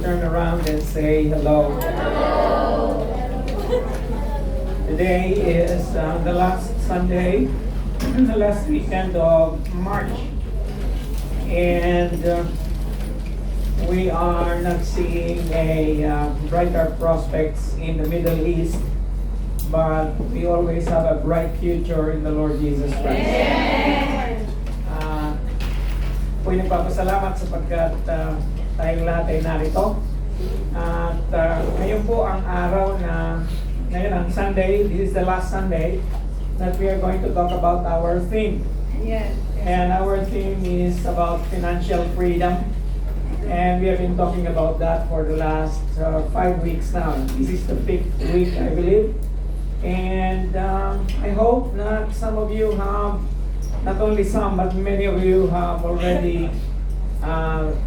turn around and say hello. Today is the last Sunday, the last weekend of March. And we are not seeing a brighter prospects in the Middle East, but we always have a bright future in the Lord Jesus Christ. Ako'y nagpapasalamat sapagkat tayong lahat ay narito. At ngayon po ang araw na ngayon ang Sunday, this is the last Sunday that we are going to talk about our theme. Yes. And our theme is about financial freedom. And we have been talking about that for the last 5 weeks now. This is the 5th week, I believe. And I hope that some of you have, not only some, but many of you have already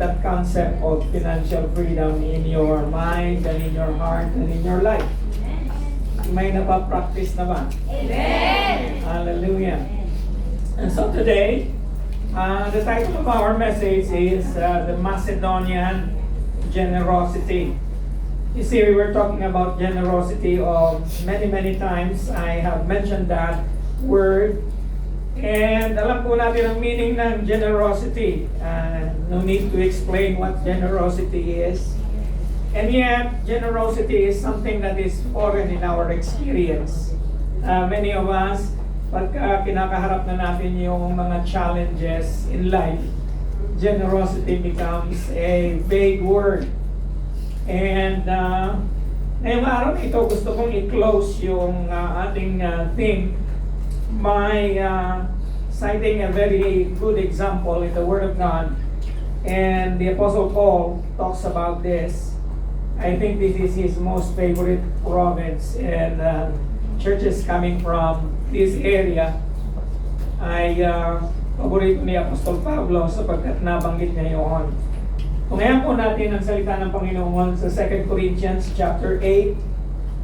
that concept of financial freedom in your mind and in your heart and in your life. May napapractice na ba? Amen. Hallelujah. And so today, the title of our message is the Macedonian generosity. You see, we were talking about generosity of many times. I have mentioned that word. And alam po natin ang meaning ng generosity. No need to explain what generosity is. And yet, generosity is something that is foreign in our experience. Many of us, pagka kinakaharap na natin yung mga challenges in life, generosity becomes a vague word. And ngayong araw na ito, gusto kong i-close yung ating theme by citing a very good example in the Word of God. And the Apostle Paul talks about this. I think this is his most favorite province, and churches coming from this area ay paborito ni Apostol Pablo sapagkat nabanggit niya yun. Tungayan po natin ang salita ng Panginoon sa 2 Corinthians chapter 8,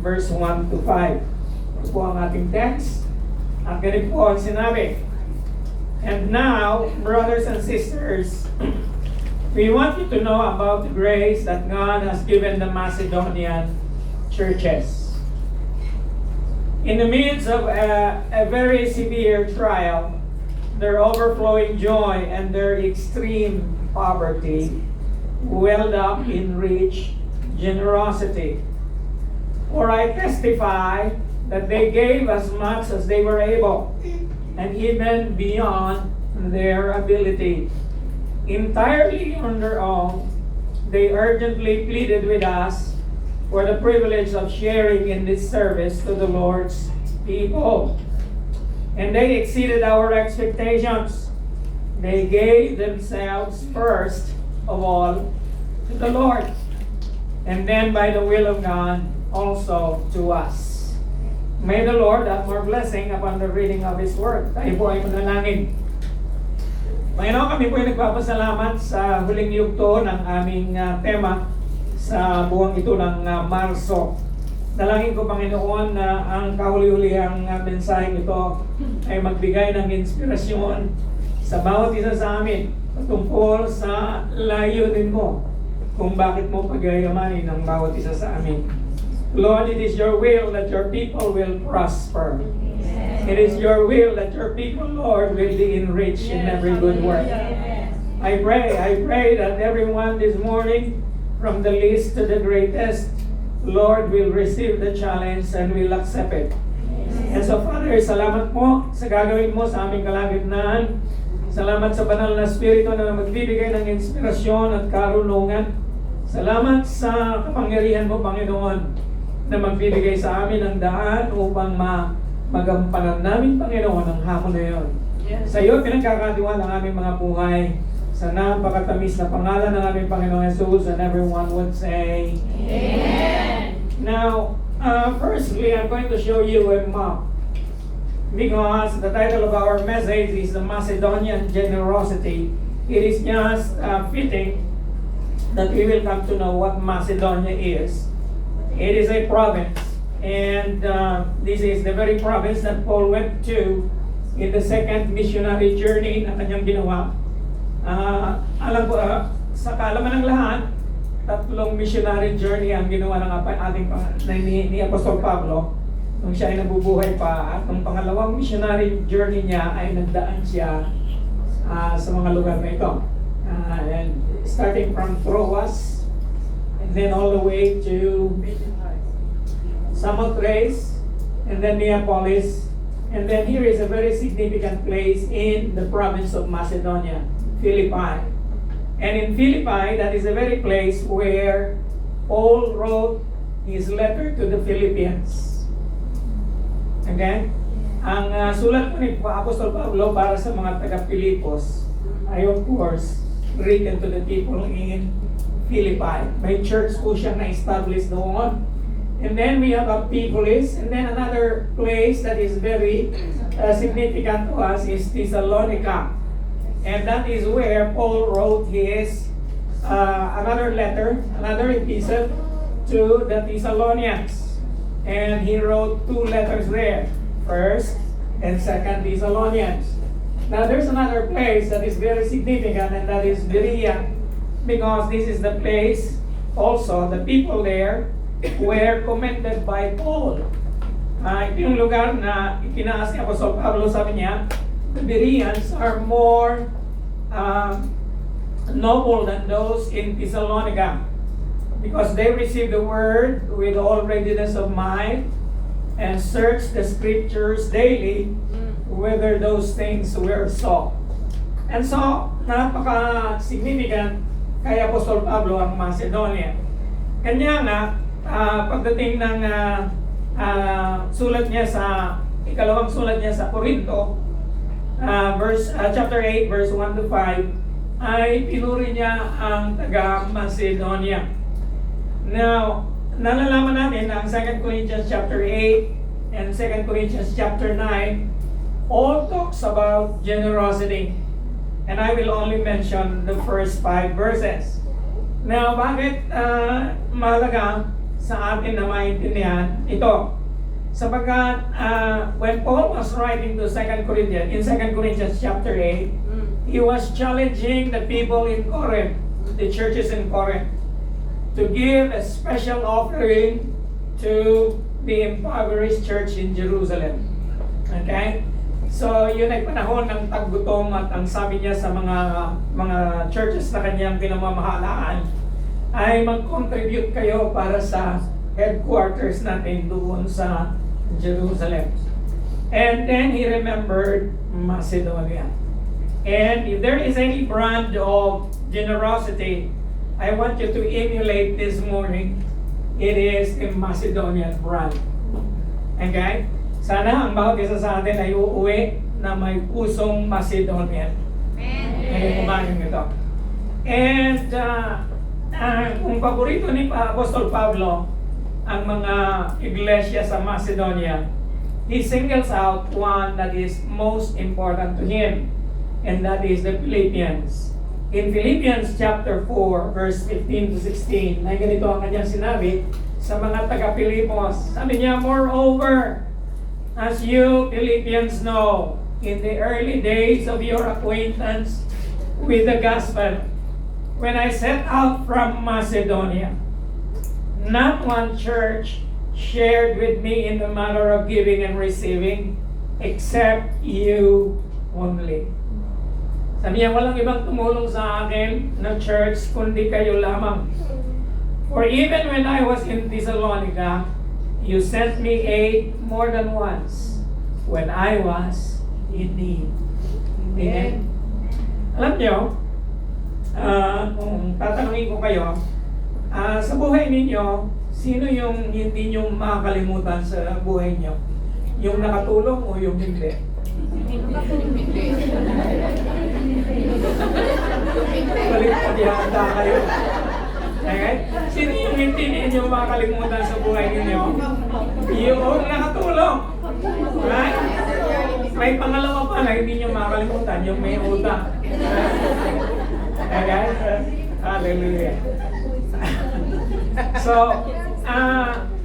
verse 1 to 5. Ito po ang ating text. At ganito po ang sinabi. And now, brothers and sisters, we want you to know about the grace that God has given the Macedonian churches. In the midst of a very severe trial, their overflowing joy and their extreme poverty welled up in rich generosity. For I testify that they gave as much as they were able, and even beyond their ability. Entirely on their own, they urgently pleaded with us for the privilege of sharing in this service to the Lord's people. And they exceeded our expectations. They gave themselves first of all to the Lord, and then by the will of God also to us. May the Lord add more blessing upon the reading of His Word. Tayo po ay manalangin. Panginoon, kami po ay nagpapasalamat sa huling yugto ng aming tema sa buwang ito ng Marso. Dalangin ko, Panginoon, na ang kahuli-hulihang mensaheng ito ay magbigay ng inspirasyon sa bawat isa sa amin patungkol sa layunin mo kung bakit mo pagyayamanin ang bawat isa sa amin. Lord, it is your will that your people will prosper. It is your will that your people, Lord, will be enriched in every good work. I pray that everyone this morning, from the least to the greatest, Lord, will receive the challenge and will accept it. And so, Father, salamat po sa gagawin mo sa aming kalagitnaan. Salamat sa banal na Espiritu na magbibigay ng inspirasyon at karunungan. Salamat sa kapangyarihan mo, Panginoon, na magbibigay sa amin ng daan upang magampanan namin, Panginoon, ang hamon na yun. Yes. Sa iyo, pinagkakatiwala ang aming mga buhay sa napakatamis na pangalan ng aming Panginoon Jesus, and everyone would say, Amen. Now, firstly, I'm going to show you a map because the title of our message is the Macedonian generosity. It is just fitting that we will come to know what Macedonia is. It is a province, and this is the very province that Paul went to in the second missionary journey na kanyang ginawa. Alam ko, sa kaalaman ng lahat, tatlong missionary journey ang ginawa ng ni Apostol Pablo nung siya ay nabubuhay pa, at nung pangalawang missionary journey niya ay nagdaan siya sa mga lugar na ito. And starting from Troas and then all the way to Samothrace and then Neapolis, and then here is a very significant place in the province of Macedonia, Philippi. And in Philippi, that is the very place where Paul wrote his letter to the Philippians. Okay? Ang sulat po ni Apostol Pablo para sa mga taga-Pilipos ay of course written to the people in Philippi. May church po siya na-establish doon. And then we have Amphipolis, and then another place that is very significant to us is Thessalonica. And that is where Paul wrote his another letter, another epistle to the Thessalonians. And he wrote 2 letters there, 1st and 2nd Thessalonians. Now there's another place that is very significant, and that is Berea, because this is the place also, the people there were commended by Paul. Ito yung lugar na ikinaas ni Apostol Pablo, sabi niya, the Bereans are more noble than those in Thessalonica, because they received the word with all readiness of mind and searched the scriptures daily whether those things were so. And so, napaka-significant kay Apostol Pablo ang Macedonia. Kanya nga, pagdating ng sulat niya ikalawang sulat niya sa Corinto, chapter 8, verse 1 to 5, ay pinuri niya ang taga-Macedonia. Now, nalalaman natin na ang 2 Corinthians chapter 8 and 2 Corinthians chapter 9 all talks about generosity. And I will only mention the first 5 verses. Now, bakit mahalaga sa atin na maintindihan ito? Sapagkat when Paul was writing to 2 Corinthians, in 2 Corinthians chapter 8, he was challenging the people in Corinth, the churches in Corinth, to give a special offering to the impoverished church in Jerusalem. Okay? So, yun ay panahon ng taggutom, at ang sabi niya sa mga churches na kanyang pinamamahalaan ay mag-contribute kayo para sa headquarters natin doon sa Jerusalem. And then he remembered Macedonia. And if there is any brand of generosity I want you to emulate this morning, it is the Macedonian brand. Okay? Sana ang bawat isa sa atin ay uuwi na may pusong Macedonian. Ngayong umagang ito. And kung paborito ni Apostol Pablo ang mga iglesia sa Macedonia, he singles out one that is most important to him, and that is the Philippians. In Philippians chapter 4, verse 15 to 16, na ganito ang kanyang sinabi sa mga taga-Pilipos. Sabi niya, moreover, as you Philippians know, in the early days of your acquaintance with the gospel, when I set out from Macedonia, not one church shared with me in the matter of giving and receiving, except you only. Sabi niya, walang ibang tumulong sa akin na church, kundi kayo lamang. For even when I was in Thessalonica, you sent me aid more than once when I was in need. Amen. Alam niyo, kung tatanungin ko kayo, sa buhay ninyo, sino yung hindi nyo makakalimutan sa buhay nyo? Yung nakatulong o yung hindi? Baliktad yata kayo. Okay? Sino yung hindi ninyo makakalimutan sa buhay ninyo? Yung nakatulong. Right? May pangalawa pa na hindi nyo makakalimutan, yung may utang. Okay? Hallelujah. So,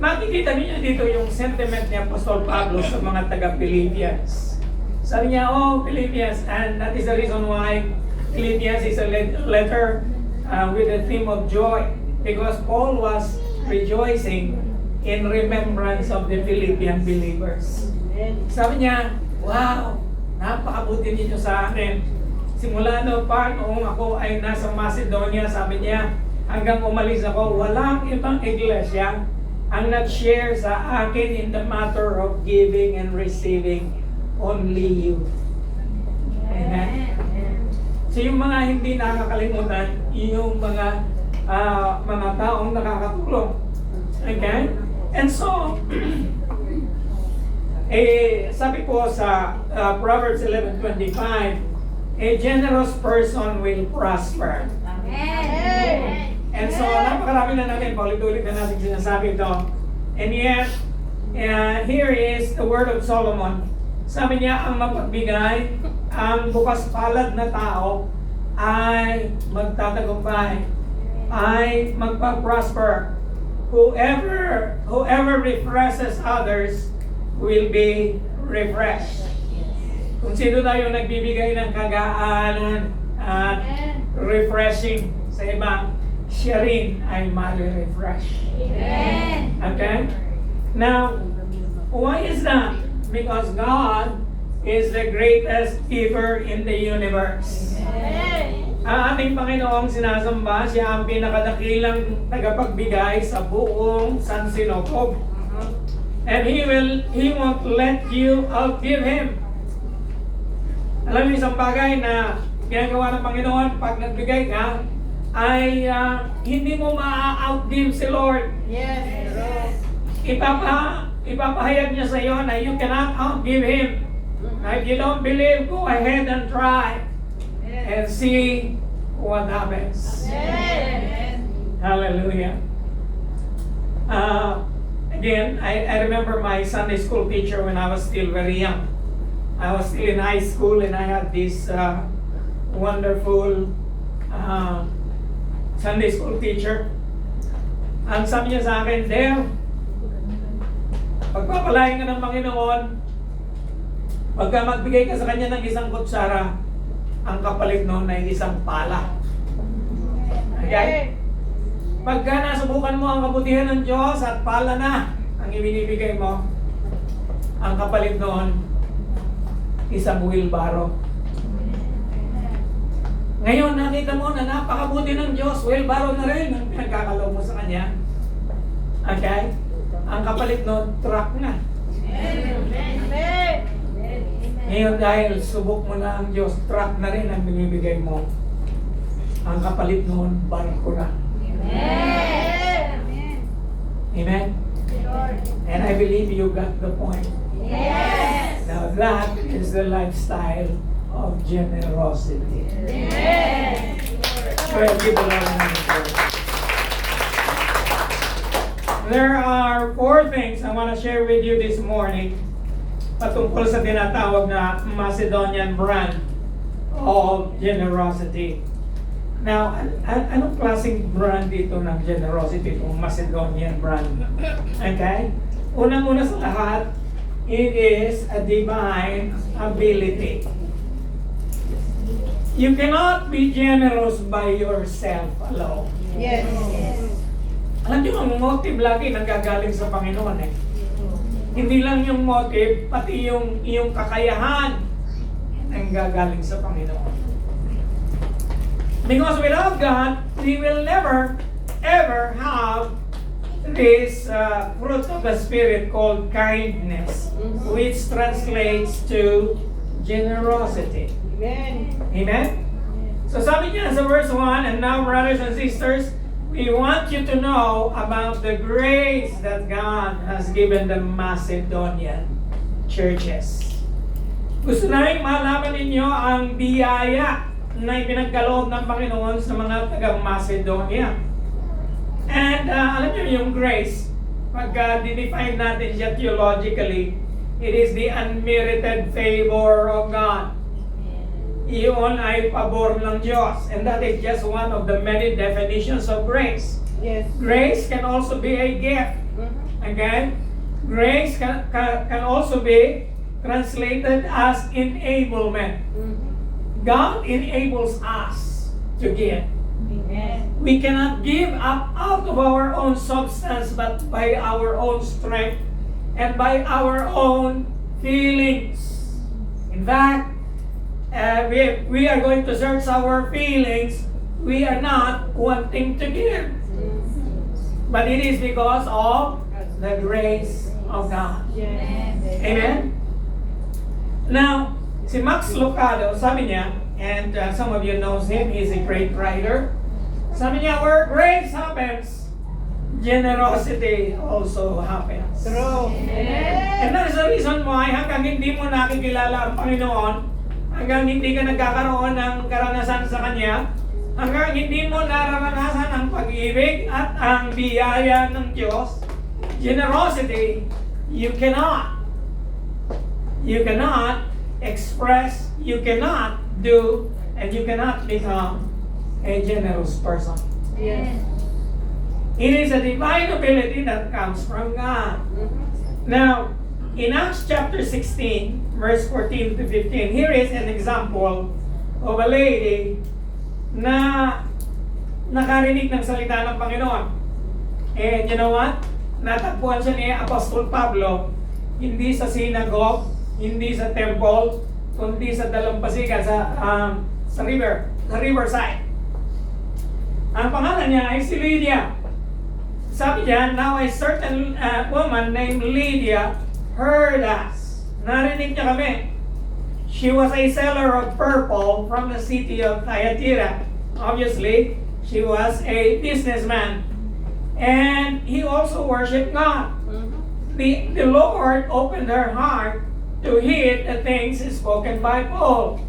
makikita niyo dito yung sentiment ni Apostol Pablo sa mga taga-Philippians. Sabi niya, oh, Philippians, and that is the reason why Philippians is a letter with the theme of joy. Because Paul was rejoicing in remembrance of the Philippian believers. Sabi niya, wow, napakabuti ninyo sa akin. Simula noong ako ay nasa Macedonia, sabi niya, hanggang umalis ako, walang ibang iglesia ang nag-share sa akin in the matter of giving and receiving, only you. Amen. So yung mga hindi nakakalimutan, yung mga taong nakakatulong. Okay? And so, sabi po sa Proverbs 11:25, a generous person will prosper. Amen. And so, napakarami na natin, paulit-ulit na natin sinasabi ito. And yet, here is the word of Solomon. Sabi niya, ang mapagbigay, ang bukas palad na tao, ay magtatagumpay, ay magpa-prosper. Whoever refreshes others will be refreshed. Kung sino tayo nagbibigay ng kagaanan at refreshing sa iba, siya rin ay ma-refresh. Amen. Okay? Now, why is that? Because God is the greatest giver in the universe. Amen. Ang ating Panginoong sinasamba, siya ang pinakadakilang tagapagbigay sa buong sansinukob. And He won't let you outgive Him. Alam niyo, isang bagay na ginagawa ng Panginoon pag nagbigay ka, ay hindi mo ma-outgive si Lord. Yes. Ipapahayag niya sa iyo na you cannot outgive Him. Now, if you don't believe, go ahead and try and see what happens. Amen. Hallelujah. Again, I remember my Sunday school teacher when I was still very young. I was still in high school and I had this wonderful Sunday school teacher. Ang sabi niya sa akin, Dale, pagpapalain ka ng Panginoon, pagka magbigay ka sa Kanya ng isang kutsara, ang kapalit noon ay isang pala. Okay? Pagka nasubukan mo ang kabutihan ng Diyos at pala na ang ibinibigay mo, ang kapalit noon, isang wheelbarrow. Ngayon, nakita mo na napakabuti ng Diyos, wheelbarrow na rin ang pinagkakaloob mo sa Kanya. Okay? Ang kapalit noon, truck na. Amen. Ngayon, dahil subok mo na ang Diyos, truck na rin ang binibigay mo. Ang kapalit noon, barko na. Amen. Amen? And I believe you got the point. Yes. Now that is the lifestyle of generosity. Amen. Well, give the Lord a hand. There are 4 things I want to share with you this morning patungkol sa tinatawag na Macedonian brand of generosity. Now, anong klaseng brand dito ng generosity, itong Macedonian brand? Okay? Unang-una sa lahat, it is a divine ability. You cannot be generous by yourself alone. Yes. Alam niyo, ang motive lagi nanggagaling sa Panginoon eh. Hindi lang yung motive, pati yung kakayahan nanggagaling sa Panginoon. Because without God, we will never, ever have this fruit of the Spirit called kindness, which translates to generosity. Amen. Amen? So sabi niya sa verse 1, and now brothers and sisters, we want you to know about the grace that God has given the Macedonian churches. Gusto namin malaman ninyo ang biyaya na ipinagkaloob ng Panginoon sa mga taga-Macedonia. And alam niyo yung grace, pagka dinefine natin siya theologically, it is the unmerited favor of God. Iyon ay pabor ng Diyos. And that is just one of the many definitions of grace. Yes. Grace can also be a gift. Again, grace can also be translated as enablement. God enables us to give. Amen. We cannot give up out of our own substance, but by our own strength and by our own feelings. In fact, we are going to search our feelings. We are not wanting to give. But it is because of the grace of God. Amen? Now, si Max Lucado, sabi niya, and some of you knows him, he's a great writer. Sabi niya, where grace happens, generosity also happens. True. And that is the reason why hanggang hindi mo nakikilala ang Panginoon, hanggang hindi ka nagkakaroon ng karanasan sa Kanya, hanggang hindi mo nararanasan ang pag-ibig at ang biyaya ng Diyos, generosity, you cannot express, you cannot do, and you cannot become a generous person. Yes. It is a divine ability that comes from God. Now, in Acts chapter 16, verse 14 to 15, here is an example of a lady na nakarinig ng salita ng Panginoon. And you know what? Natagpuan siya ni Apostol Pablo, hindi sa synagogue, hindi sa temple, kundi sa dalampasigan, sa riverside. Ang pangalan niya ay si Lydia. Sabi niya, now a certain woman named Lydia heard us. Narinig niya kami. She was a seller of purple from the city of Thyatira. Obviously, she was a businessman. And he also worshiped God. The Lord opened her heart to hear the things spoken by Paul.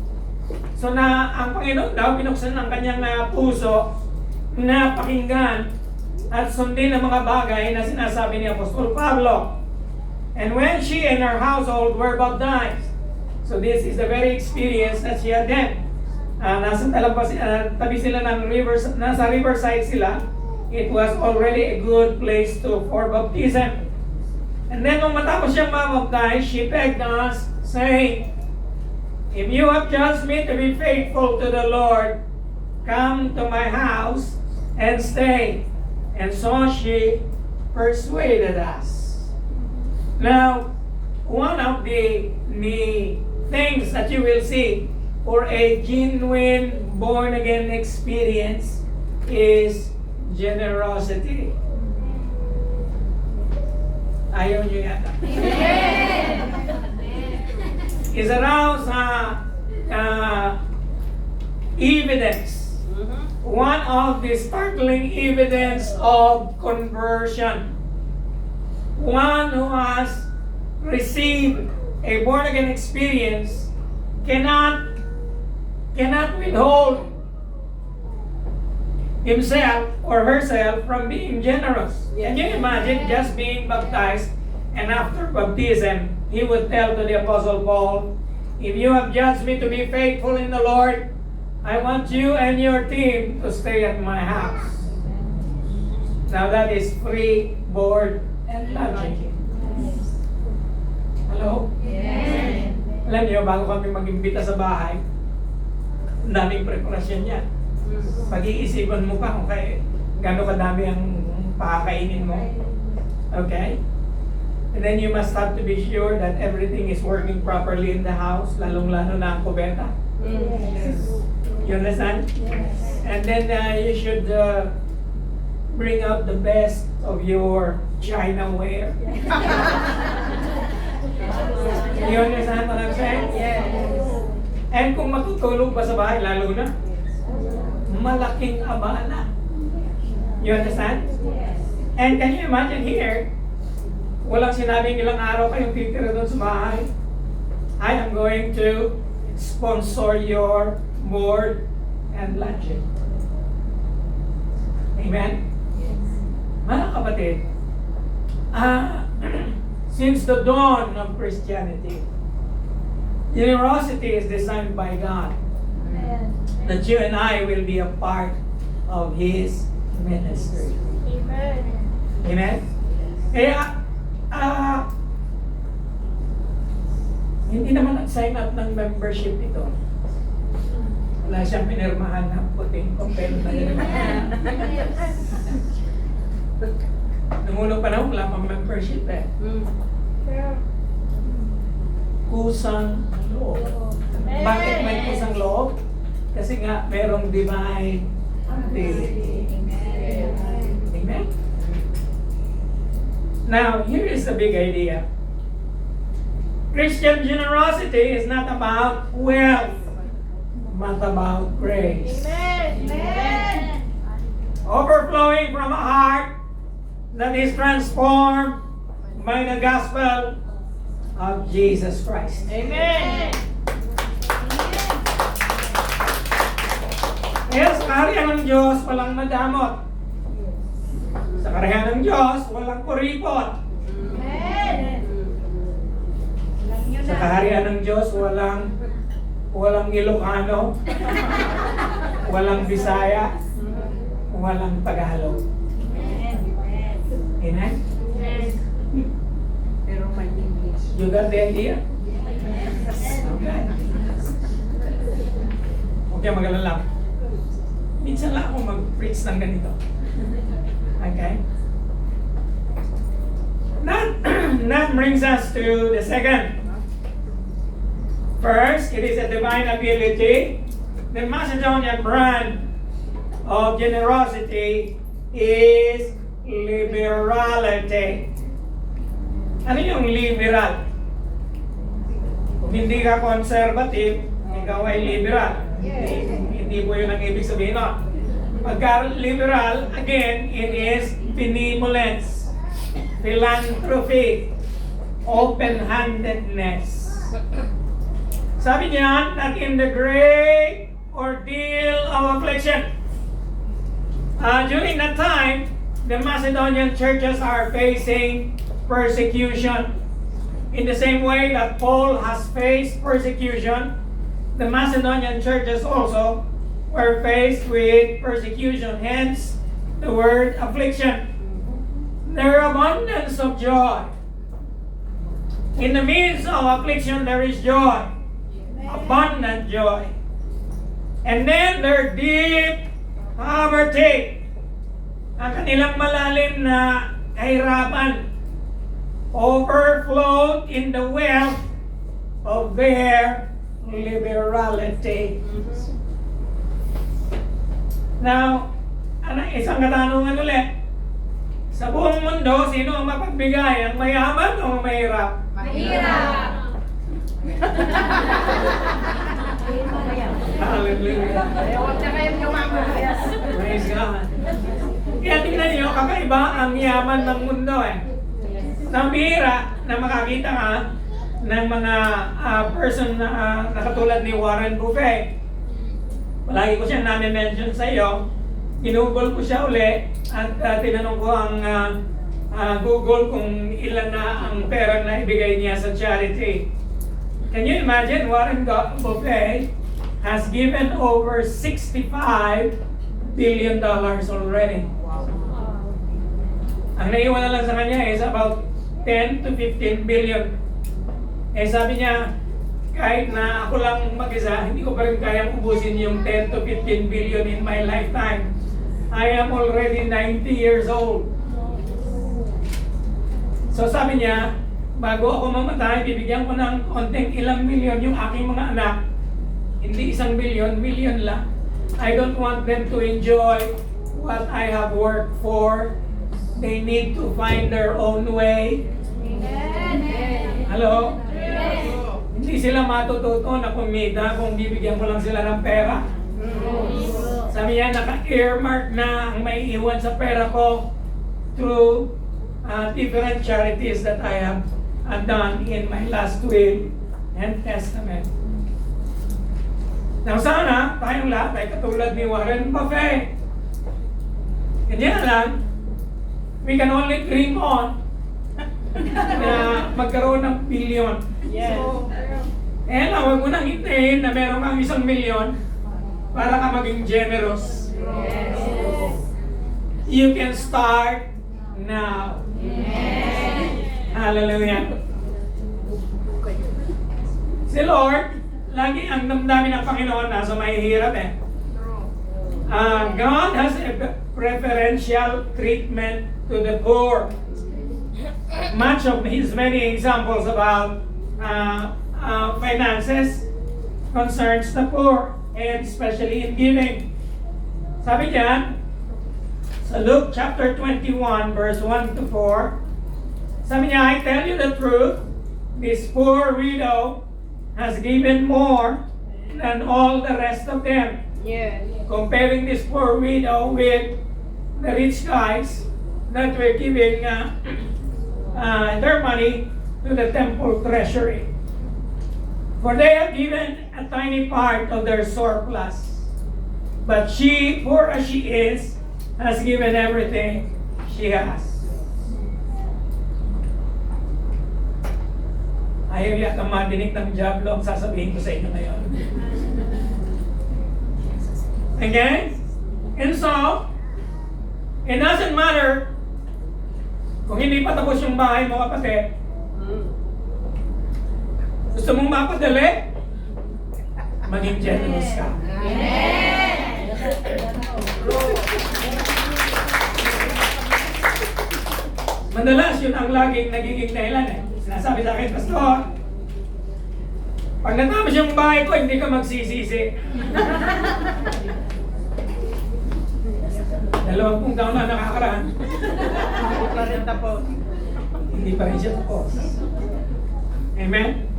So ang Panginoon daw binuksan ng kanyang puso na pakinggan at sundin ang mga bagay na sinasabi ni Apostol Pablo. And when she and her household were baptized, so this is the very experience that she had then. Tabi sila ng nasa riverside sila. It was already a good place for baptism. And then nung matapos siyang mabaptize, she begged us, saying, if you have judged me to be faithful to the Lord, come to my house and stay. And so she persuaded us. Now, one of the things that you will see for a genuine born-again experience is generosity. Ayaw nyo yata. Is around sa evidence. One of the startling evidence of conversion. One who has received a born-again experience cannot withhold himself or herself from being generous. Can you imagine just being baptized and after baptism, he would tell to the Apostle Paul, if you have judged me to be faithful in the Lord, I want you and your team to stay at my house. Now that is free, board, and lodging. Hello? Yes. Alam niyo, bago kami mag-imbita sa bahay, ang daming preparasyon yan. Pag-iisipan mo pa kung gano'n kadami ang pakakainin mo. Okay? And then you must have to be sure that everything is working properly in the house, lalong-lalo na ang kubeta. Yes. You understand? Yes. And then you should bring out the best of your China ware. You understand what I'm saying? Yes. And kung matutulog pa sa bahay, lalo na, malaking abala. You understand? Yes. And can you imagine here, walang sinabing ilang araw kayong titira doon sa bahay. I am going to sponsor your board and lodging. Amen? Mga kapatid, since the dawn of Christianity, generosity is designed by God that you and I will be a part of His ministry. Amen. Amen? Kaya, hindi naman nag-sign up ng membership ito. Wala siyang pinirmahan na puting papel na yun. Nung unang panahon, wala pang membership eh. Kusang loob. Bakit may kusang loob? Kasi nga, merong divine ability. Amen? Now, here is the big idea. Christian generosity is not about wealth, but about grace. Amen. Overflowing from a heart that is transformed by the gospel of Jesus Christ. Amen. Kaya sa kaharian ng Diyos, walang madamot. Sa kaharian ng Diyos, walang kuripot. Amen. Sa kaharian ng Diyos, walang Ilocano, walang Bisaya, walang Tagalog. Amen? Pero may English. You got the idea? Okay. Okay, magalang lang. Minsan lang ako mag-preach ng ganito. Okay? That brings us to the second. First, it is a divine ability. The Macedonian brand of generosity is liberality. Ano yung liberal? Kung hindi ka conservative, ikaw ay liberal. Hindi po yun ang ibig sabihin nun. Pagka liberal, again, it is benevolence, philanthropy, open-handedness. Sabi niya that in the great ordeal of affliction, during that time, the Macedonian churches are facing persecution. In the same way that Paul has faced persecution, the Macedonian churches also were faced with persecution, hence the word affliction. Their abundance of joy. In the midst of affliction, there is joy. Abundant joy. And then their deep poverty. Ang kanilang malalim na kahirapan overflowed in the wealth of their liberality. Now, isang katanungan ulit. Sa buong mundo, sino ang mapagbigay? Ang mayaman o ang mahirap? Mahirap. Hallelujah. Huwag na kayong yumaman. Praise God. Kaya tingnan niyo, kakaiba ang yaman ng mundo eh. Nambihira na makakita ka ng mga person na katulad ni Warren Buffett. Palagi ko siyang nami-mention sa iyo. Ginugol ko siya uli at tinanong ko ang Google kung ilan na ang pera na ibigay niya sa charity. Can you imagine Warren Buffett has given over $65 billion already. Ang naiwan na lang sa kanya is about 10 to 15 billion. Eh sabi niya, kahit na ako lang mag-isa, hindi ko pa rin kayang ubusin yung 10 to 15 billion in my lifetime. I am already 90 years old. So sabi niya, bago ako mamatay, bibigyan ko ng konting ilang milyon yung aking mga anak. Hindi 1 billion, million lang. I don't want them to enjoy what I have worked for. They need to find their own way. Amen. Hello? Yes. Hindi sila matututo na kumita kung bibigyan ko lang sila ng pera. Sabi niya, naka-earmark na ang may iwan sa pera ko through different charities that I have done in my last will and testament. Now sana, tayong lahat ay katulad ni Warren Buffett. Kanya lang, we can only dream on na magkaroon ng billion. Yes. Eh, huwag mo nang hintayin na meron kang 1 milyon para ka maging generous. Yes. You can start now. Yes. Hallelujah. Si Lord, lagi ang damdamin ng Panginoon nasa mahihirap eh. God has a preferential treatment to the poor. Much of his many examples about finances concerns the poor, and especially in giving. Sabi diyan, sa Luke chapter 21, verse 1 to 4, sabi niya, I tell you the truth, this poor widow has given more than all the rest of them. Yes. Comparing this poor widow with the rich guys that were giving their money to the temple treasury. For they have given a tiny part of their surplus. But she, poor as she is, has given everything she has. Ayaw yata madinig ng Diablo ang sasabihin ko sa inyo ngayon. Okay? And so, it doesn't matter kung hindi pa tapos yung bahay mo, kapatid. Gusto mong mapadali? Maging generous ka. Madalas yun ang laging nagiging dahilan eh. Sinasabi sa akin, Pastor, pag natapos yung bahay ko, hindi ka magsisisi. 20 taon na nakakaraan. Hindi pa rin tapos. Hindi pa rin siya tapos. Amen?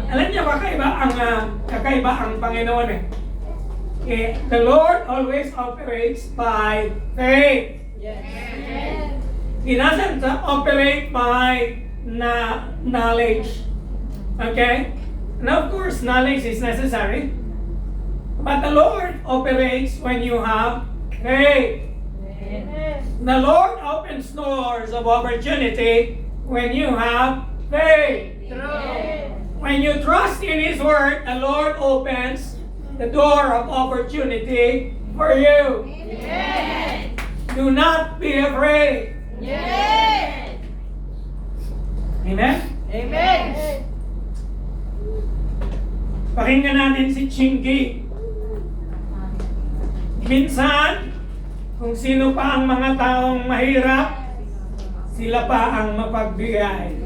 Alam niyo, kakaiba ang Panginoon eh. The Lord always operates by faith. Yes. He doesn't operate by knowledge. Okay? And of course, knowledge is necessary. But the Lord operates when you have faith. The Lord opens doors of opportunity when you have faith. True. When you trust in His Word, the Lord opens the door of opportunity for you. Amen. Do not be afraid. Amen. Amen? Amen. Pakinggan natin si Chinky. Minsan, kung sino pa ang mga taong mahirap, sila pa ang mapagbigay.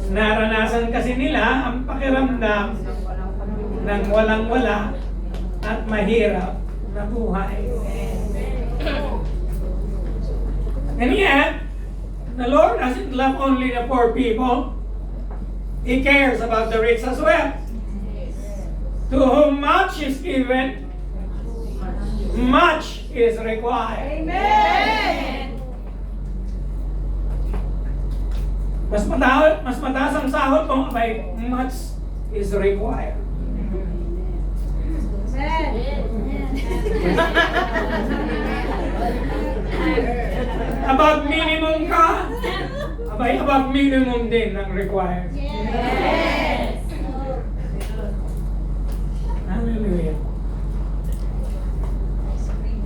Naranasan kasi nila ang pakiramdam ng walang-wala at mahirap na buhay. And yet, the Lord doesn't love only the poor people. He cares about the rich as well. To whom much is given, much is required. Amen. Mas mataas ang sahod mo, abay, much is required. Above minimum ka, abay, above minimum din ang required. Yes. Hallelujah.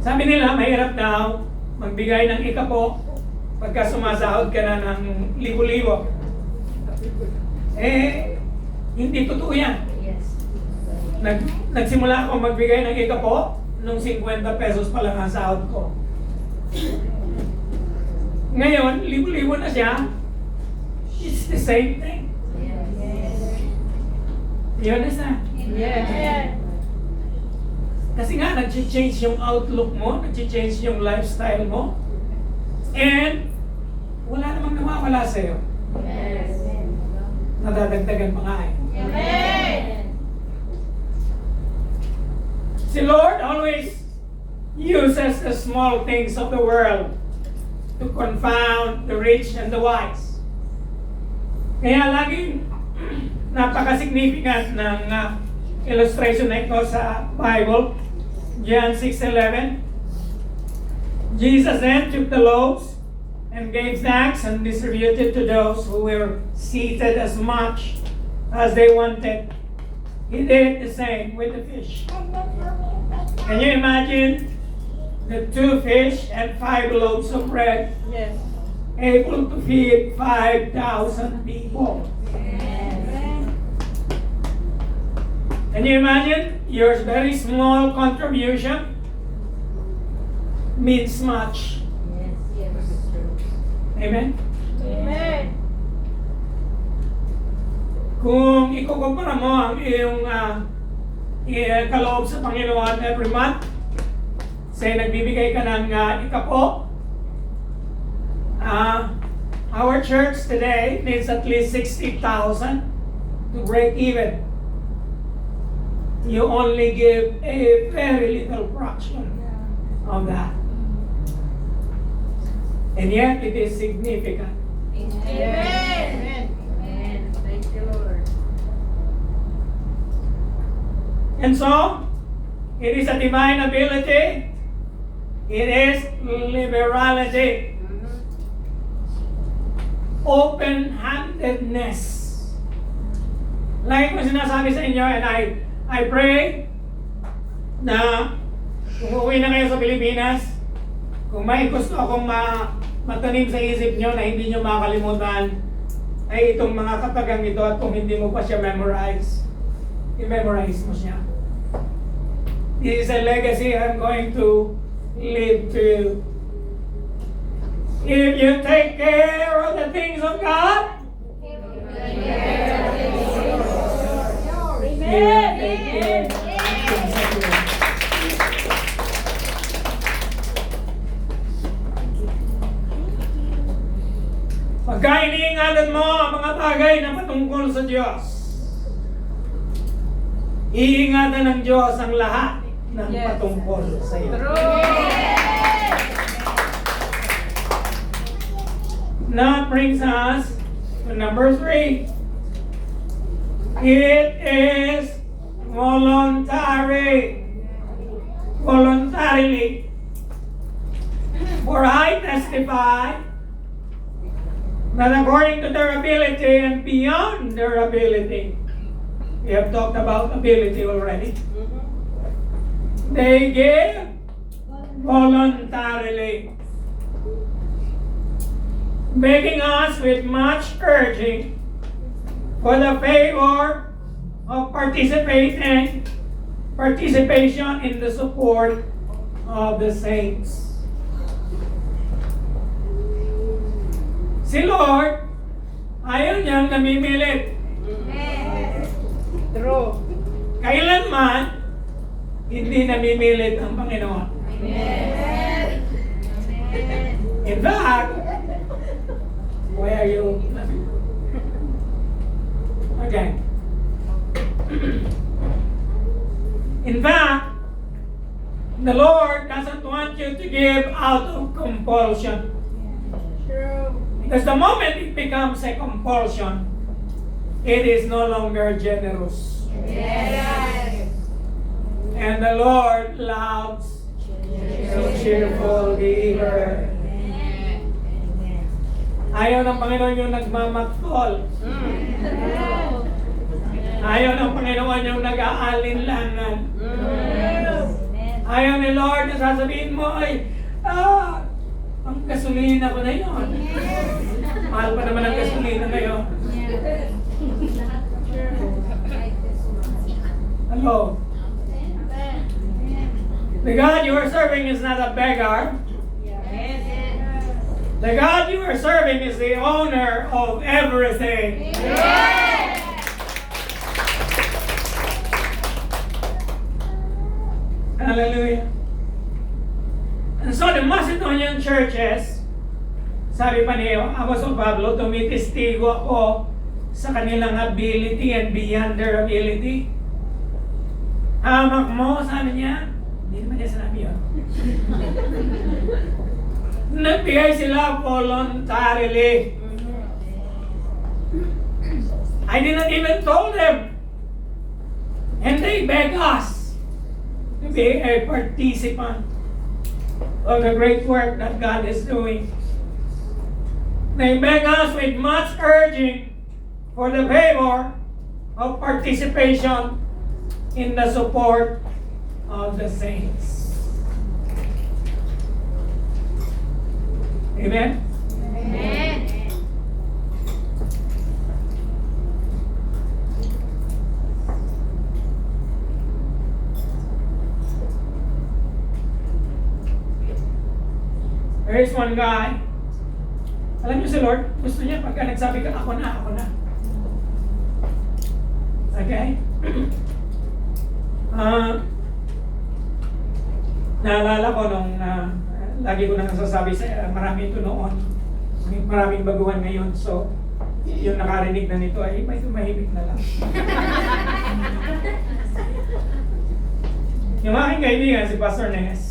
Sabi nila, mahirap daw magbigay ng ikapo pagka sumasahod ka na ng libo-libo. Eh, hindi totoo yan. Nagsimula ako magbigay ng ikapo nung 50 pesos pa lang ang sahod ko. Ngayon, libo-libo na siya. It's the same thing. You understand? Yes. Kasi nga, nag-change yung outlook mo, nag-change yung lifestyle mo, and wala namang nawawala sa'yo. Nadadagdagan pa nga eh. Amen. Si Lord always uses the small things of the world to confound the rich and the wise. Kaya laging napaka-significant ng illustration na ito sa Bible. John 6:11. Jesus then took the loaves and gave thanks and distributed to those who were seated as much as they wanted. He did the same with the fish. Can you imagine the 2 fish and 5 loaves of bread Yes. able to feed 5,000 people? Can you imagine? Your very small contribution means much. Amen? Amen. Kung ikukumpara mo ang iyong kaloob sa Panginoon every month, say nagbibigay ka ng ikapo, our church today needs at least 60,000 to break even. You only give a very little fraction of that. And yet it is significant. Amen. Thank you, Lord. And so, it is a divine ability. It is liberality. Open-handedness. Like ko sinasabi sa inyo, and I pray na kung uuwi na kayo sa Pilipinas, kung may gusto akong matanim sa isip nyo na hindi nyo makalimutan, ay itong mga katagang ito, at kung hindi mo pa siya memorize, i-memorize mo siya. This is a legacy I'm going to leave to you. If you take care of the things of God, you will take care of the things of God. Pagka iniingatan mo ang mga bagay na patungkol sa Diyos, iingatan ng Diyos ang lahat ng patungkol sa iyo. That brings us to number 3. It is voluntary. Voluntarily. For I testify that according to their ability and beyond their ability, we have talked about ability already, they give voluntarily, begging us with much urging for the favor of participation in the support of the saints. Si Lord, ayaw niyang namimilit. True. Kailanman, hindi namimilit ang Panginoon. In fact, where are you? Okay. In fact, the Lord doesn't want you to give out of compulsion. True. Because the moment it becomes a compulsion, it is no longer generous. Yes. And the Lord loves a cheerful giver. Ayaw ng Panginoon yung nagmamaktol. Ayaw ng Panginoon yung nag-aalinlangan. Ayaw ni Lord na sasabihin mo ay, ang gasolina ko na yun. Mahal pa naman ang gasolina na yun. Hello. The God you are serving is not a beggar. The God you are serving is the owner of everything. Hallelujah. And so the Macedonian churches, sabi pa ni Apostol Pablo, tumitistigo ako sa kanilang ability and beyond their ability. Hamak mo, sabi niya. Hindi naman niya sinabi yun. Nagbigay sila voluntarily. I did not even told them. And they beg us to be a participant of the great work that God is doing. They beg us with much urging for the favor of participation in the support of the saints. Amen? Amen. There is one guy. Alam niyo si Lord, gusto niya pagka nagsabi ka, ako na, ako na. Okay? Naalala ko nung lagi ko nang nasasabi sa marami ito noon. Maraming baguhan ngayon. So, yung nakarinig na nito ay may tumahimik na lang. Yung aking kaibigan, si Pastor Nes,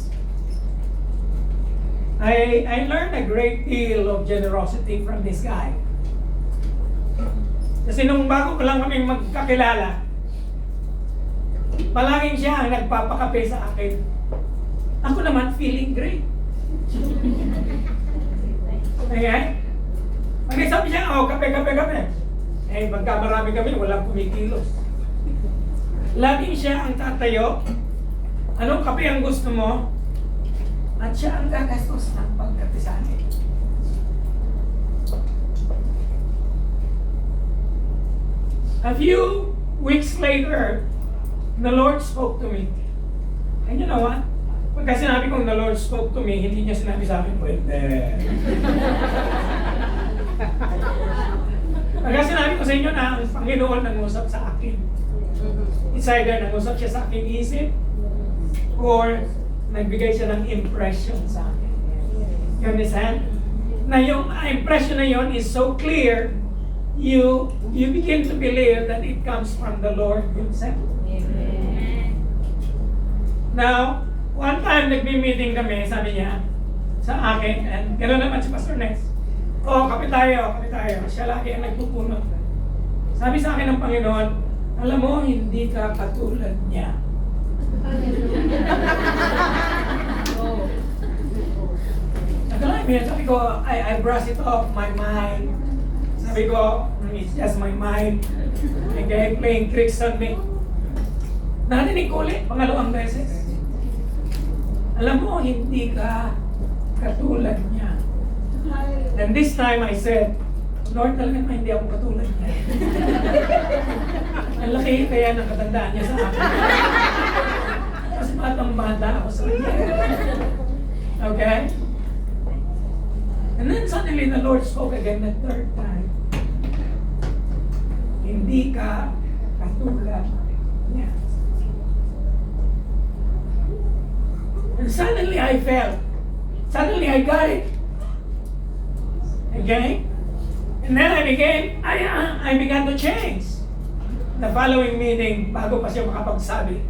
I learned a great deal of generosity from this guy. Kasi nung bago ko lang kami magkakilala, palaging siya ang nagpapakape sa akin. Ako naman feeling great. Okay? Okay, sabi siya, oh, kape. Eh, pagka marami kami, walang kumikilos. Laging siya ang tatayo. Anong kape ang gusto mo? At siya ang gagastos ng pagkapisanin. A few weeks later, the Lord spoke to me. And you know what? Pagka sinabi kong the Lord spoke to me, hindi niya sinabi sa akin, pwede. Pagka sinabi ko sa inyo na ang Panginoon nangusap sa akin, it's either nangusap siya sa aking isip, or nagbigay siya ng impression sa akin. You understand? Na yung impression na yon is so clear, you begin to believe that it comes from the Lord Himself. Amen. Now, one time nagbi-meeting kami, sabi niya sa akin, and gano'n naman si Pastor Nes. Oh, kape tayo. Siya lagi ang nagpupunot. Sabi sa akin ng Panginoon, alam mo, hindi ka katulad niya. Sabi ko, I brush it off my mind. Sabi ko, it's just my mind. Okay, playing tricks on me. Narinig ko ulit, pangalawang beses. Alam mo, hindi ka katulad niya. And this time I said, Lord, talaga naman hindi ako katulad niya. Ang laki kaya ng katandaan niya sa akin. Mas batang-bata ako sa kanya. Okay? And then suddenly the Lord spoke again the third time. Hindi ka katulad niya. And suddenly I felt. Suddenly I got it. Okay? And then I began to change. The following meeting, bago pa siya makapagsabi,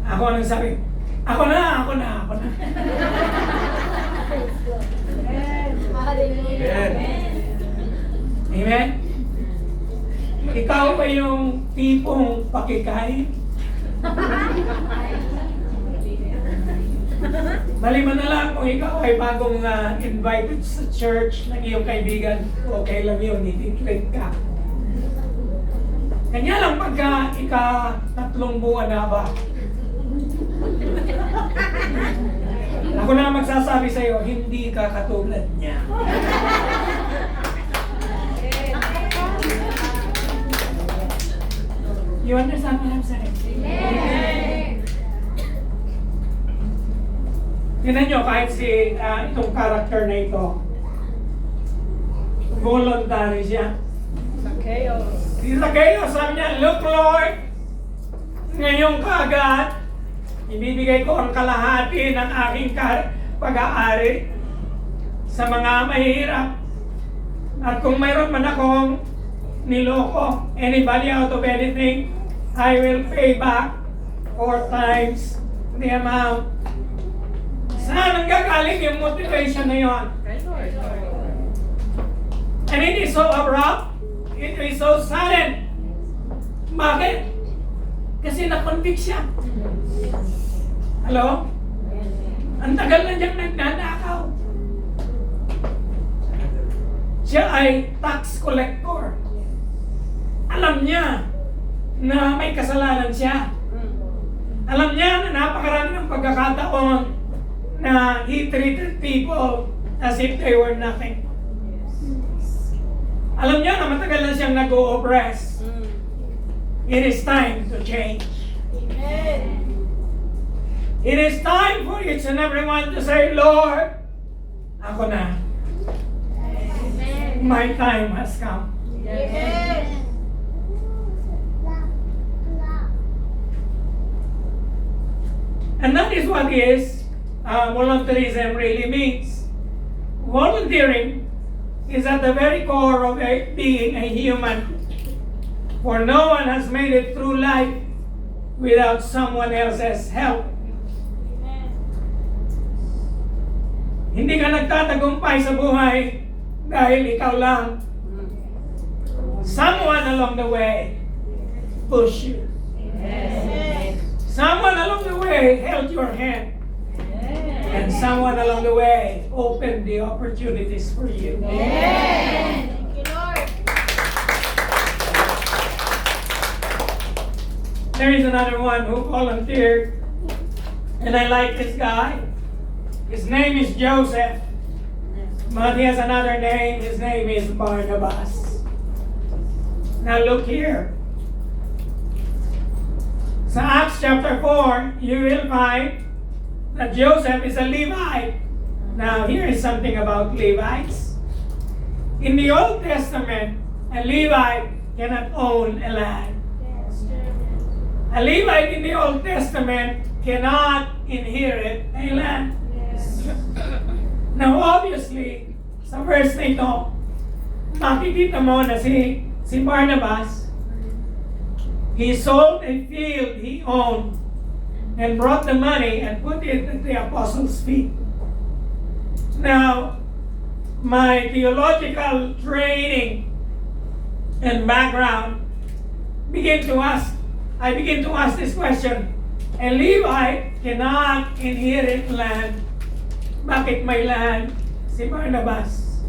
ako ang nagsabi, ako na. Amen? Ikaw ba yung tipong pakikain? Maliban na lang kung ikaw ay bagong invited sa church ng iyong kaibigan, okay lang yun, i-treat ka. Kanya lang pagka ika-3 buwan na ba? Ako na magsasabi sa iyo, hindi ka katulad niya. You understand what I'm saying? Amen. Tignan nyo, kahit si itong character na ito, voluntary siya. Si Zacchaeus, sabi niya, look Lord, ngayong kaagad, ibibigay ko ang kalahati ng aking pag-aari sa mga mahirap. At kung mayroon man akong niloko, anybody out of anything, I will pay back 4 times the amount. Saan ang gagaling yung motivation na yun? And it is so abrupt, it is so sudden. Bakit? Kasi na-convict siya. Hello? Ang tagal na diyang nagnanakaw. Siya ay tax collector. Alam niya na may kasalanan siya. Alam niya na napakarami ng pagkakataon na he treated people as if they were nothing. Alam niya na matagal na siyang nag-o-oppress. It is time to change. Amen. It is time for each and everyone to say, Lord, Ako na. Amen. My time has come. Yes. And that is what volunteerism really means. Volunteering is at the very core of being a human. For no one has made it through life without someone else's help. Hindi ka nagtatagumpay sa buhay dahil ikaw lang. Someone along the way pushed you. Yes. Someone along the way held your hand. And someone along the way opened the opportunities for you. Amen. Thank you, Lord. There is another one who volunteered, and I like this guy. His name is Joseph, but he has another name. His name is Barnabas. Now look here. Sa Acts chapter 4, you will find that Joseph is a Levite. Now here is something about Levites. In the Old Testament, a Levite cannot own a land. A Levite in the Old Testament cannot inherit a land. Now obviously, sa verse na ito, makikita mo na si Barnabas, he sold a field he owned and brought the money and put it at the apostles' feet. Now, my theological training and background I begin to ask this question. A Levite cannot inherit land. Bakit may land si Barnabas?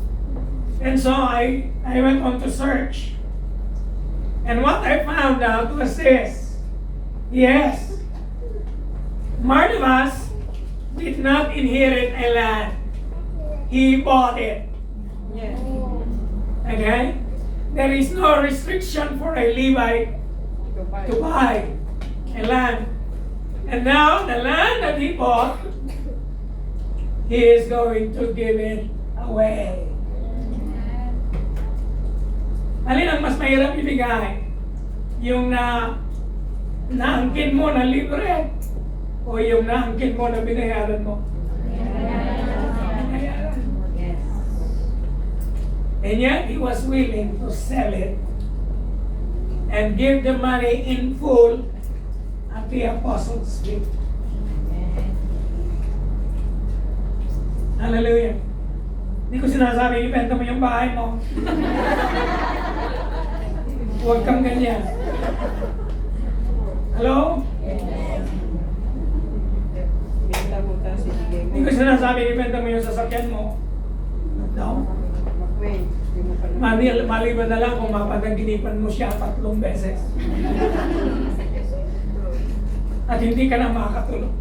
And so I went on to search. And what I found out was this. Yes, Barnabas did not inherit a land. He bought it. Yes. Okay? There is no restriction for a Levite to buy a land. And now the land that he bought, he is going to give it away. Alin ang mas mahirap ibigay? Yung naangkin mo na libre o yung naangkin mo na binayaran mo? Binayaran. And yet he was willing to sell it and give the money in full at the apostles' feet. Hallelujah. Hindi ko sinasabi, ibenta mo yung bahay mo. Huwag kang ganyan. Hello? Hindi ko sinasabi, ibenta mo yung sasakyan mo. No? Maliban na lang kung mapanaginipan mo siya 3 beses. At hindi ka na makakatulog.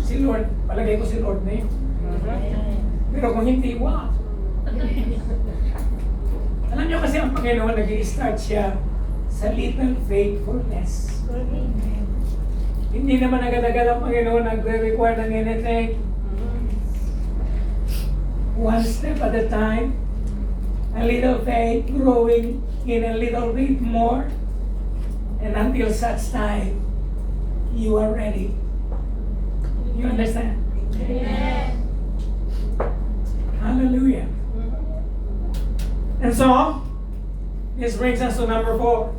Si Lord, palagay ko si Lord na yun. Pero kung hindi, wow. Alam niyo kasi ang Panginoon nag-i-start siya sa little faithfulness. Hindi naman agad-agad ang Panginoon nagre-require ng anything. One step at a time. A little faith growing in a little bit more. And until such time, you are ready. You understand? Yes. Hallelujah. And so, this brings us to number 4.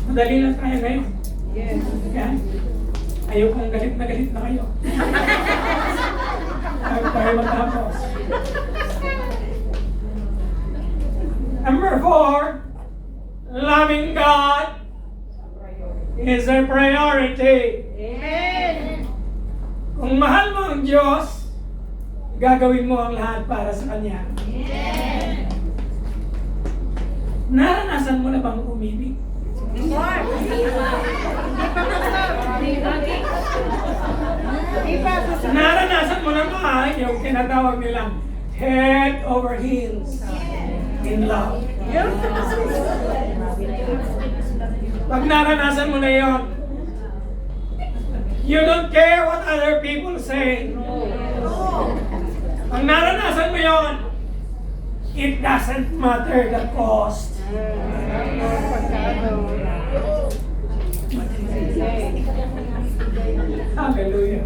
Madali lang tayo ngayon. Yes. Yan. Ayokong galit na kayo. Ayaw tayo matapos. Number 4, loving God is a priority. Amen. Kung mahal mo ang Diyos, gagawin mo ang lahat para sa Kanya. Amen. Naranasan mo na bang umibig? Lord. Naranasan mo na ba yung tinatawag nilang head over heels in love? Pag naranasan mo na yon, you don't care what other people say. Pag naranasan mo yon, it doesn't matter the cost. Hallelujah.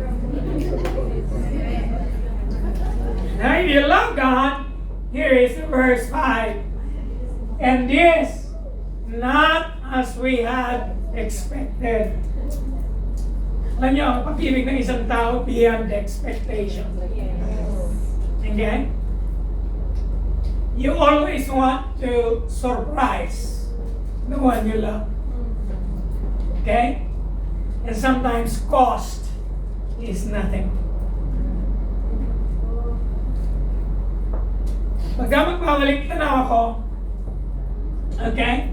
Now, if you love God, here is verse 5. And this, not as we had expected. Alam niyo, ang pag-ibig ng isang tao beyond expectation. Okay? You always want to surprise the one you love. Okay? And sometimes cost is nothing. Pagka magpabalik tanaw ako, okay?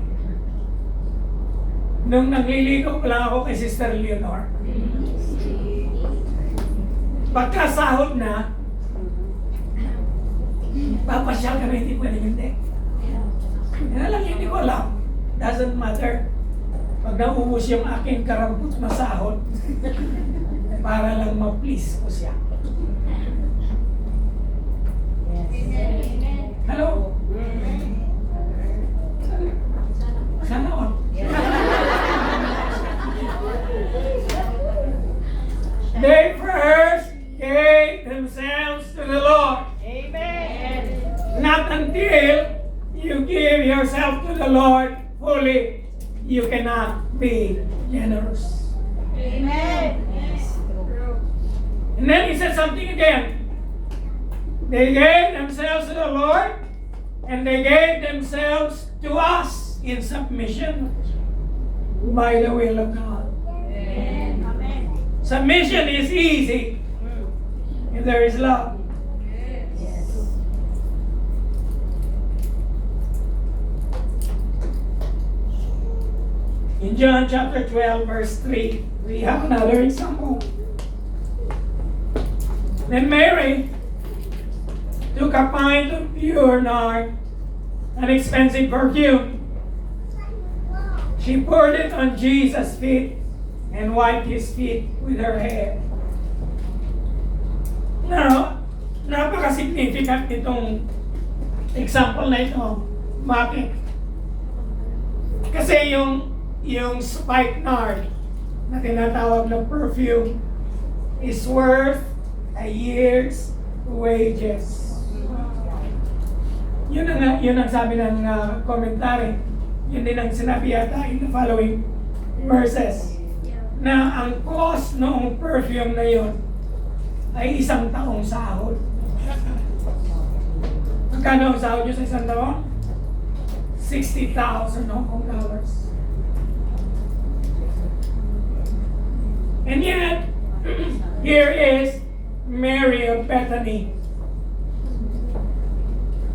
Nung nagliligaw pa lang ako kay Sister Leonor, pagkasahod na, papasyal kami, hindi pwede hindi. Yan lang, hindi ko alam. Doesn't matter. Pag naubos yung aking karampot na sahod, para lang ma-please ko siya. Hello? Sana all. They first gave themselves to the Lord. Amen. Not until you give yourself to the Lord fully, you cannot be generous. Amen. And then he said something again. They gave themselves to the Lord, and they gave themselves to us in submission by the will of God. Amen. Submission is easy if there is love. In John chapter 12, verse 3, we have another example. Then Mary took a pint of pure nard, an expensive perfume. She poured it on Jesus' feet and wiped his feet with her hair. Now, napaka-significant itong example na ito. Bakit? Kasi yung spike nard na tinatawag na perfume is worth a year's wages. Yun ang sabi ng commentary. Yun din ang sinabi yata in the following verses. Na ang cost noong perfume na yun ay 1 taong sahod. Magkano ang sahod nyo sa 1 taon? $60,000 Hong dollars. And yet, here is Mary of Bethany.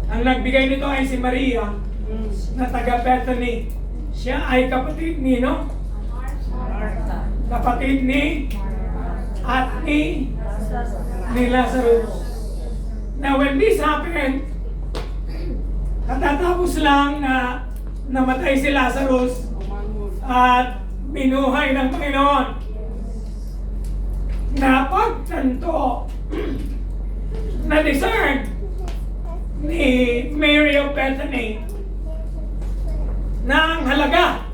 Ang nagbigay nito ay si Maria na taga Bethany. Siya ay kapatid ni, no? Kapatid ni at ni Lazarus. Now when this happened, katatapos lang na namatay si Lazarus at binuhay ng Panginoon. Napagtanto na discern ni Mary of Bethany na ang halaga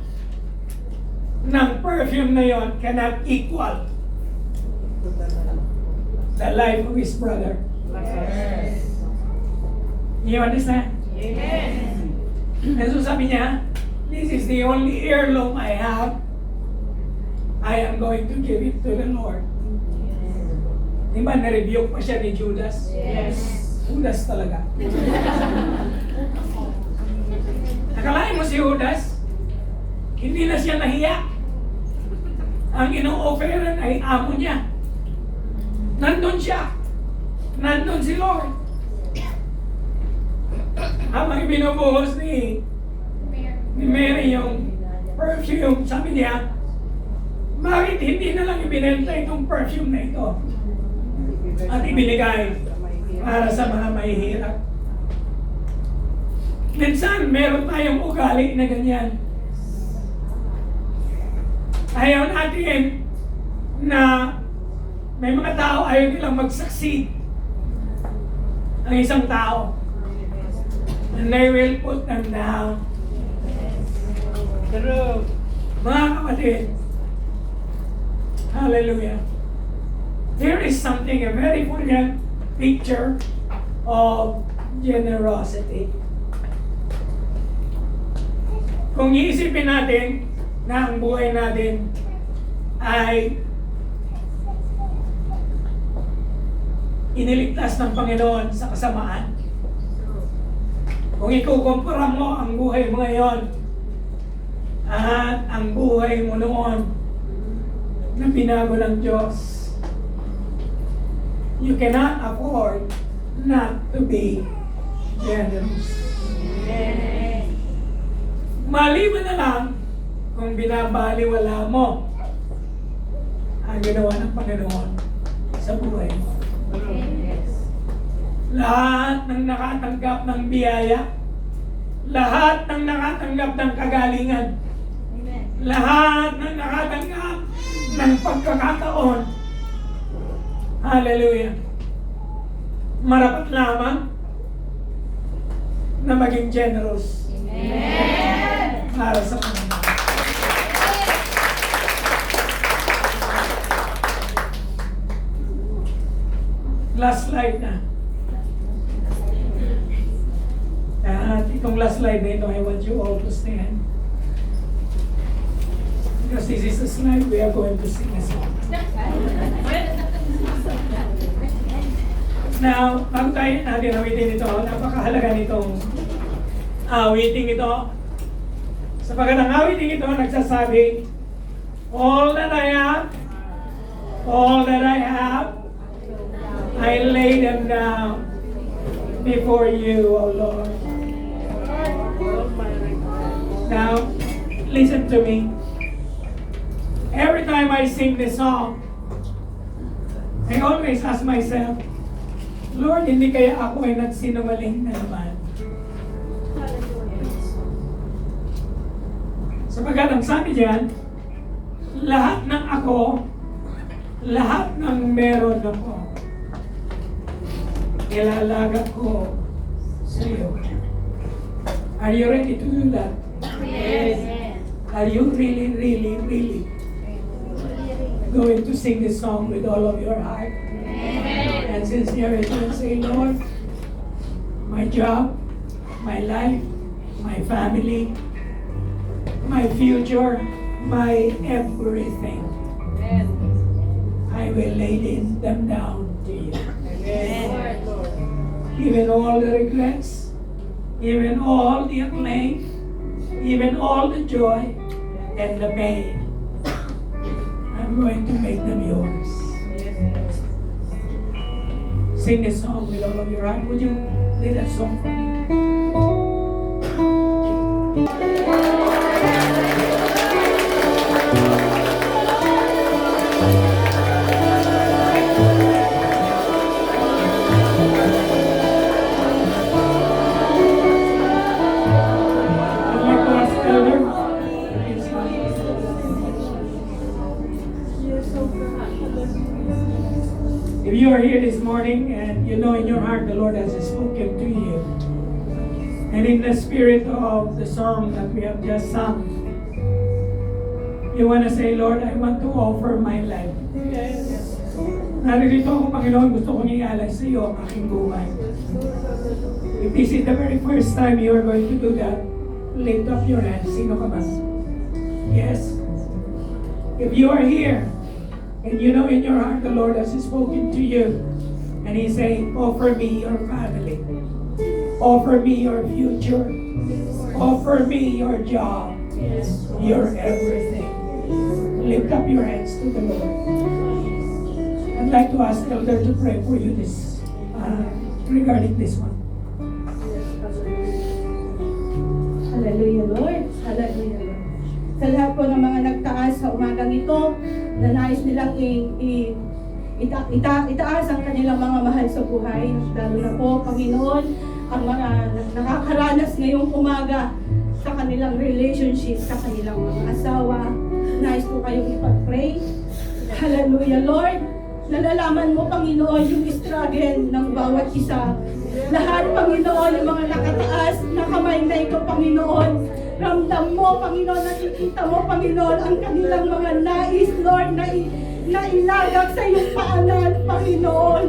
ng perfume na yon cannot equal the life of his brother. Yes. You understand? Amen. And so sabi niya, this is the only heirloom I have. I am going to give it to the Lord. Di ba, na-review pa siya ni Judas? Yes. Judas talaga. Nakalain mo si Judas, hindi na siya nahiya. Ang ino-offeran ay amo niya. Nandun siya. Nandun si Lord. Habang ibinubuhos ni Mary yung perfume, sabi niya, bakit hindi na lang ibinenta itong perfume na ito at ibinigay para sa mga mahihirap? Minsan, meron tayong ugali na ganyan. Ayaw natin na may mga tao ayaw nilang mag-succeed ang isang tao. And they will put them down. Pero, mga kapatid, hallelujah, there is something, a very important picture of generosity. Kung iisipin natin na ang buhay natin ay iniligtas ng Panginoon sa kasamaan. Kung ikukumpara mo ang buhay mo ngayon at ang buhay mo noon na binago ng Diyos, you cannot afford not to be generous. Maliban na lang kung binabaliwala mo ang ginawa ng Panginoon sa buhay mo. Lahat ng nakatanggap ng biyaya, lahat ng nakatanggap ng kagalingan, lahat ng nakatanggap ng pagkakataon, hallelujah, marapat lamang na maging generous. Amen. Para sa Panginoon. Last slide na. At itong last slide na ito, I want you all to stand. Because this is the slide we are going to sing a song. Now, bago tayo natin awitin ito, napakahalaga nitong awitin ito. Sapagkat ang awitin ito nagsasabi, all that I have, I lay them down before you, O Lord. Now, listen to me. Every time I sing this song, I always ask myself, Lord, hindi kaya ako ay nagsinungaling na naman? Sapagkat ang sabi diyan, lahat ng ako, lahat ng meron ako, ilalaga ko sa iyo. Are you ready to do that? Yes. Are you really, really, really going to sing this song with all of your heart? Amen. And sincerely and say, Lord, my job, my life, my family, my future, my everything, I will lay them down to you. Even all the regrets, even all the acclaim, even all the joy and the pain, I'm going to make them yours. Sing this song with all of your heart. Would you lead that song for me? I'd like to ask Elder. If you are here this morning and you know in your heart the Lord has spoken to you, and in the spirit of the song that we have just sung, you want to say, Lord, I want to offer my life. Narito ako, Panginoon, gusto kong ialay sa iyo ang aking buhay. If this is the very first time you are going to do that, lift up your hands. Sino ka ba? Yes. If you are here, and you know in your heart the Lord has spoken to you, and He's saying, offer me your family, offer me your future, offer me your job, your everything. Lift up your hands to the Lord. I'd like to ask Elder to pray for you this regarding this one. Hallelujah, Lord. Hallelujah, Lord. Sa lahat po ng mga nagtaas sa umagang ito, na nais nilang itaas ang kanilang mga mahal sa buhay. Lalo na po, Panginoon, ang mga nakakaranas ngayong umaga sa kanilang relationship, sa kanilang mga asawa. Nais po kayong ipag-pray. Hallelujah, Lord. Nalalaman mo, Panginoon, yung struggle ng bawat isa. Lahat, Panginoon, yung mga nakataas na kamay na ito, Panginoon. Ramdam mo, Panginoon, nakikita mo, Panginoon, ang kanilang mga nais, Lord, na ilagak sa iyong paanan, Panginoon.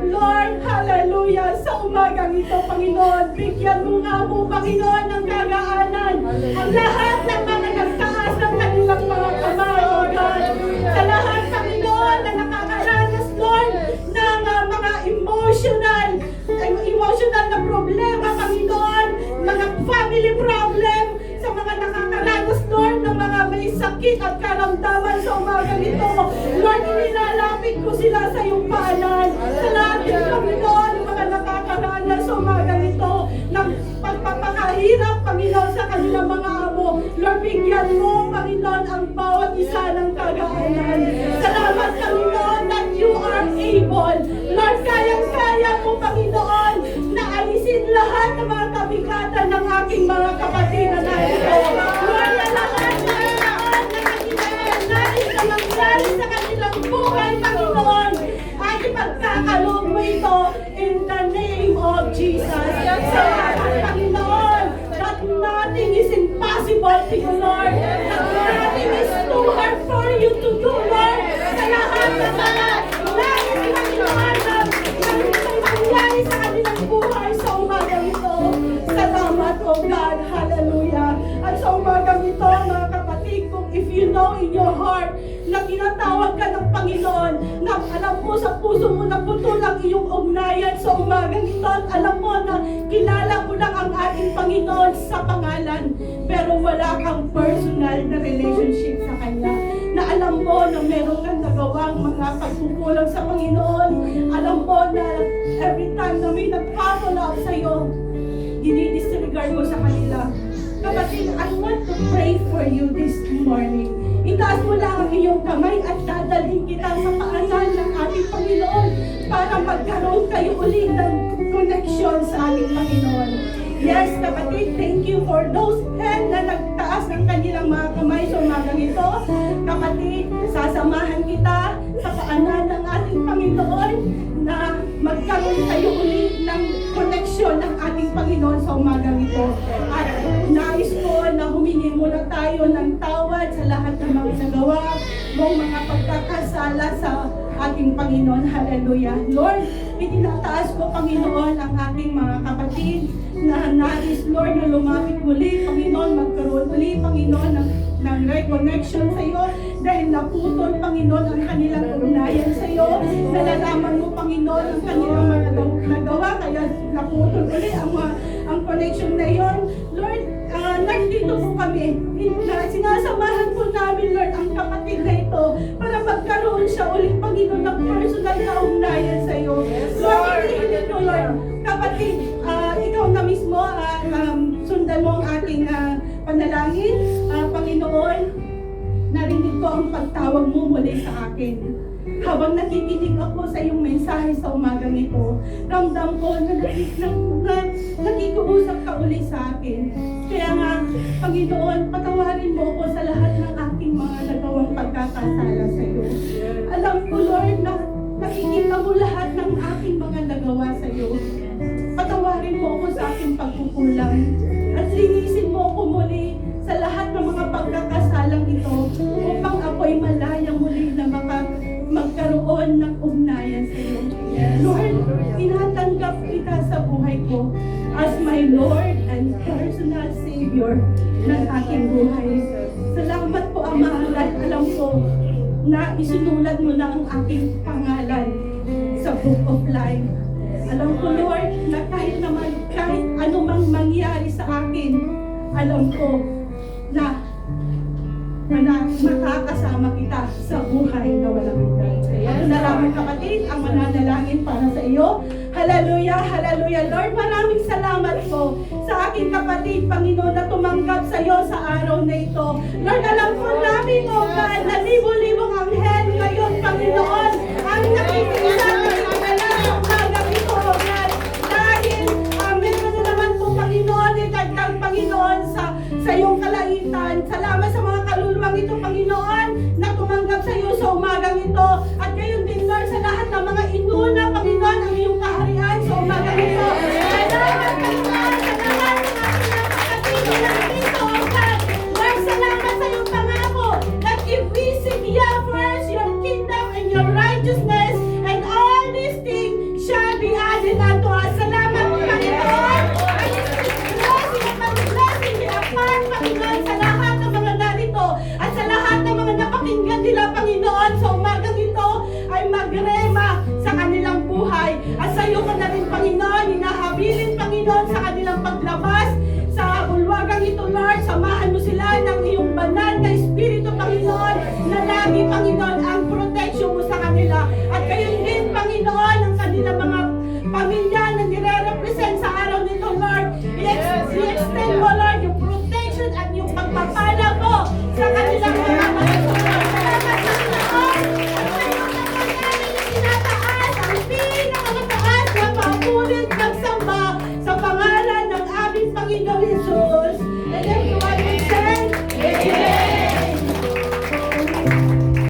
Lord, hallelujah, sa umagang ito, Panginoon, bigyan mo nga mo, Panginoon, ng gagaanan ang lahat ng mga nagtaas ng kanilang mga kamay, O God. Sa lahat, Panginoon, na nakakaranas, Lord, ng mga emotional na problema, Panginoon, mga family problem, sa mga nakakaranas, Lord, ng mga may sakit at karamdaman sa umaga nito. Lord, inilalapit ko sila sa iyong paanan. Sa lahat ng Panginoon, mga nakakaranas sa umaga nito ng pagpapakahirap, Panginoon, sa kanilang mga amo. Lord, bigyan mo, Panginoon, ang bawat isa ng kagaanan. Salamat, Panginoon, that you are able. Lord, kayang-kaya mo, Panginoon, na alisin lahat ng mga kabigatan ng aking mga kapatid na narito. Lord, na lahat na nais na nangyari sa kanilang buhay, Panginoon, ay ipagkakaloob mo ito in the name of Jesus. Salamat, Panginoon, that nothing is impossible to you, Lord. That nothing is too hard for you to do, Lord. Sa lahat ng mga nais, Panginoon, na nangyari sa kanilang buhay sa umagang ito. Salamat, O God. Hallelujah. At sa umagang ito, mga kapatid, kung if you know in your heart na tinatawag ka ng Panginoon, na alam mo sa puso mo na putol ang iyong ugnayan sa umagang ito, at alam mo na kilala mo lang ang ating Panginoon sa pangalan, pero wala kang personal na relationship sa Kanya, na alam mo na meron kang nagawang mga pagkukulang sa Panginoon, alam mo na every time na may nag-follow up sa'yo, dinidisregard mo sa kanila. Kapatid, I want to pray for you this morning. Itaas mo lang ang iyong kamay at dadalhin kita sa paanan ng ating Panginoon para magkaroon kayo ulit ng connection sa ating Panginoon. Yes, kapatid, thank you for those 10 na nagtaas ng kanilang mga kamay sa umagang ito. Kapatid, sasamahan kita sa paanan ng ating Panginoon na magkaroon kayo ulit ng connection ng ating Panginoon sa umagang ito. At nais ko na humingi muna tayo ng tawad sa lahat ng mga nagawa mong mga pagkakasala sa ating Panginoon. Hallelujah. Lord, itinataas ko, Panginoon, ang ating mga kapatid na nais, Lord, na lumapit muli, Panginoon, magkaroon muli, Panginoon, ng reconnection sa iyo dahil naputol, Panginoon, ang kanilang ugnayan sa iyo. Nalalaman mo, Panginoon, ang kanilang mga nagawa, kaya naputol muli ang connection na iyon. Lord, nandito po kami. Sinasamahan po namin, Lord, ang kapatid na ito para magkaroon siya ulit, Panginoon, ng personal na ugnayan sa iyo. Lord, inihiling mo, Lord, kapatid, ikaw na mismo, sundan mo ang ating panalangin. Panginoon, narinig ko ang pagtawag mo muli sa akin. Habang nakikinig ako sa iyong mensahe sa umagang ito, ramdam ko na nakikiusap ka uli sa akin. Kaya nga, Panginoon, patawarin mo ko sa lahat ng aking mga nagawang pagkakasala sa iyo. Alam ko, Lord, na nakikita mo lahat ng aking mga nagawa sa iyo. Patawarin mo ako sa aking pagkukulang. At linisin mo ako muli sa lahat ng mga pagkakasalang ito upang ako'y malaya muli na magkaroon ng ugnayan sa iyo. Lord, tinatanggap kita sa buhay ko as my Lord and personal Savior ng aking buhay. Salamat po, Ama, at alam ko na isinulat mo na ang aking pangalan sa Book of Life. Alam ko, Lord, na kahit anumang mangyari sa akin, alam ko na makakasama kita sa buhay na walang hanggan. Ako na lamang, kapatid, ang mananalangin para sa iyo. Hallelujah, hallelujah. Lord, maraming salamat po sa aking kapatid, Panginoon, na tumanggap sa iyo sa araw na ito. Lord, alam ko namin, O God, na libo-libong anghel